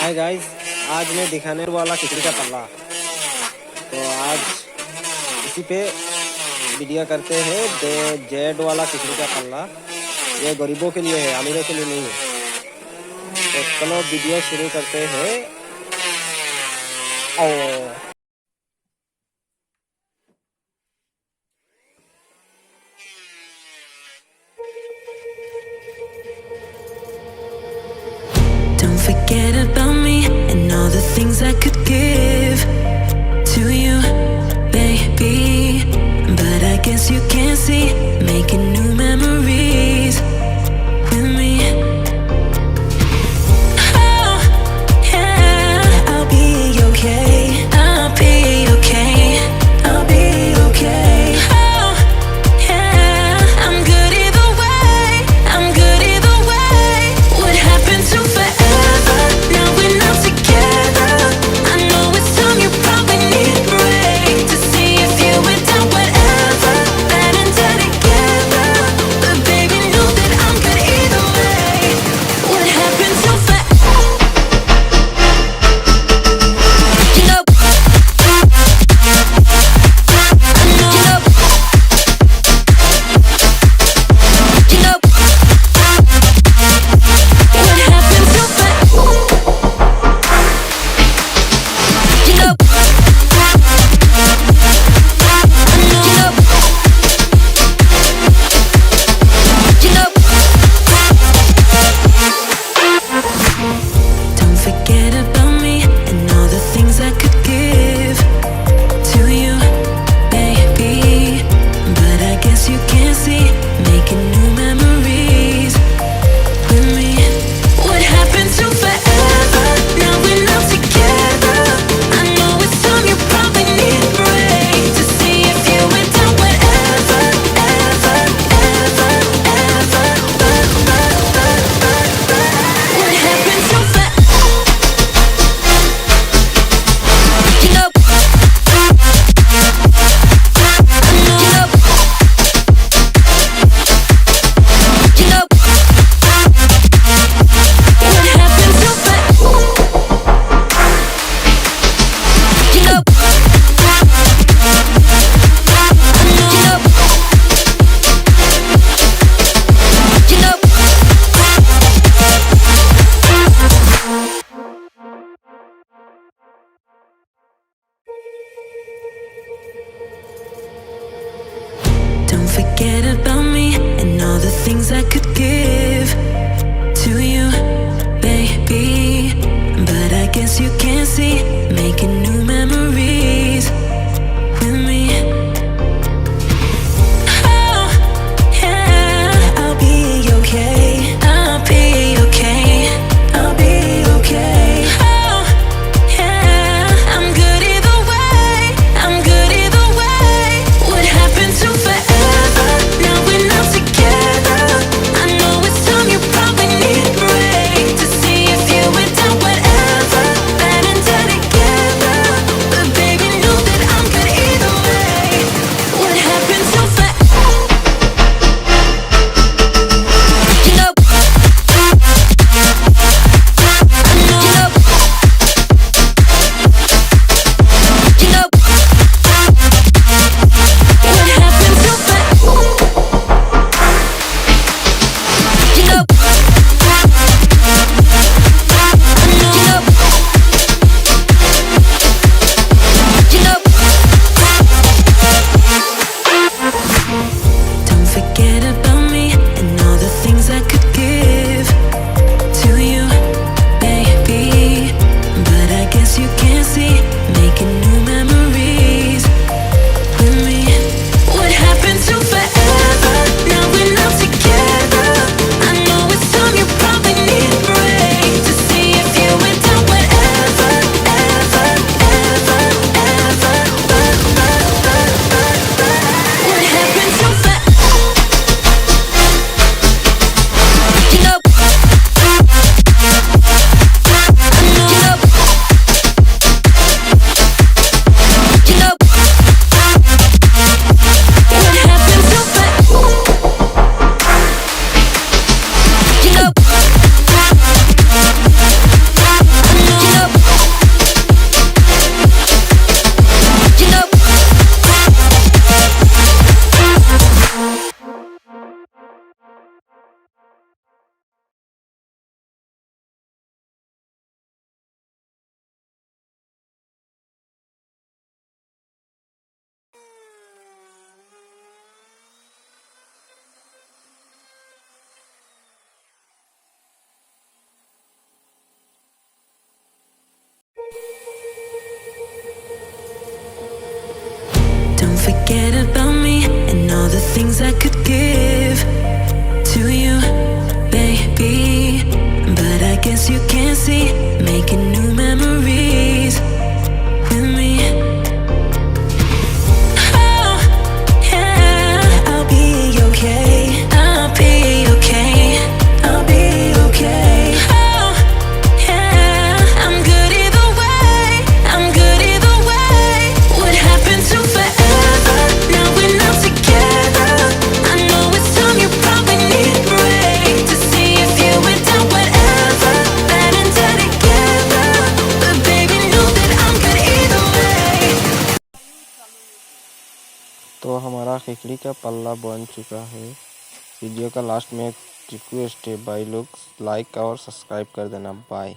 Hi guys, आज मैं दिखाने वाला खिचड़ी का पल्ला। तो आज इसी पे वीडियो करते हैं। जेड वाला खिचड़ी का पल्ला ये गरीबों के लिए है, अमीरों के लिए नहीं है। तो चलो वीडियो शुरू करते हैं। और Don't forget about me and all the things I could give to you, baby. But I guess you can't see, making new memories with me. Oh, yeah, I'll be okay. I'll be okay. I'll be okay. Oh, yeah, I'm good either way. I'm good either way. What happened to forever? Now we're not together. I know it's time, you probably need a break to see if you went down whatever. Bad and dead together, but baby, know that I'm good either way. What happened to forever? You know, you know, what happened to forever? You know, you know, don't forget about me and all the things I could give to you, baby. But I guess you can't see, making new memories with me. What happened to forever? Now we're not together. I know it's time, you probably need a break to see if you went down whatever, ever, ever, ever. What happened to forever? You know, you know, what happened to forever? You know, you know, don't forget about me and all the things I could give to you, baby. But I guess you can't see, making new memories with me. Oh, yeah, I'll be okay. I'll be okay. I'll be okay. Oh, yeah, I'm good either way. I'm good either way. What happened to forever? Now we're not together. I know it's time, you probably need a break to see if you went down whatever. Bad and dead तो हमारा खिचड़ी का पल्ला बन चुका है। Video का last में एक रिक्वेस्ट है भाई लोग, लाइक और सब्सक्राइब कर देना। बाय।